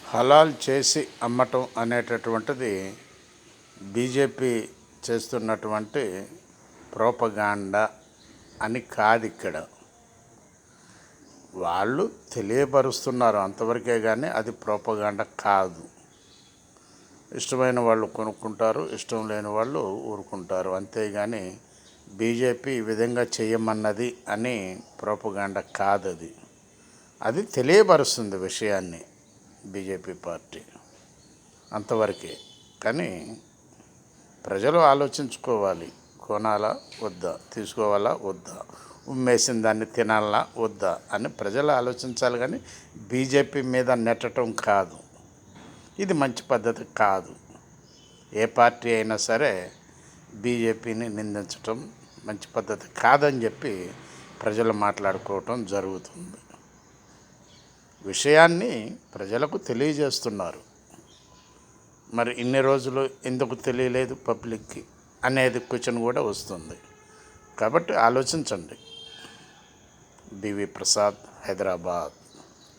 హలాల్ చేసి అమ్మటం అనేటటువంటిది బీజేపీ చేస్తున్నటువంటి ప్రోపగాండా అని కాదు. ఇక్కడ వాళ్ళు తెలియపరుస్తున్నారు అంతవరకే, కానీ అది ప్రోపగాండా కాదు. ఇష్టమైన వాళ్ళు కొనుక్కుంటారు, ఇష్టం లేని వాళ్ళు ఊరుకుంటారు, అంతేగాని బీజేపీ ఈ విధంగా చేయమన్నది అని ప్రోపగాండా కాదు. అది తెలియపరుస్తుంది విషయాన్ని బీజేపీ పార్టీ, అంతవరకే. కానీ ప్రజలు ఆలోచించుకోవాలి, కొనాలా వద్దా, తీసుకోవాలా వద్దా, ఉమ్మేసిన దాన్ని తినాలా వద్దా అని ప్రజలు ఆలోచించాలి. కానీ బీజేపీ మీద నెట్టడం కాదు, ఇది మంచి పద్ధతి కాదు. ఏ పార్టీ అయినా సరే బీజేపీని నిందించటం మంచి పద్ధతి కాదని చెప్పి ప్రజలు మాట్లాడుకోవటం జరుగుతుంది. విషయాన్ని ప్రజలకు తెలియజేస్తున్నారు. మరి ఇన్ని రోజులు ఎందుకు తెలియలేదు పబ్లిక్కి అనేది క్వశ్చన్ కూడా వస్తుంది. కాబట్టి ఆలోచించండి. డివి ప్రసాద్, హైదరాబాద్.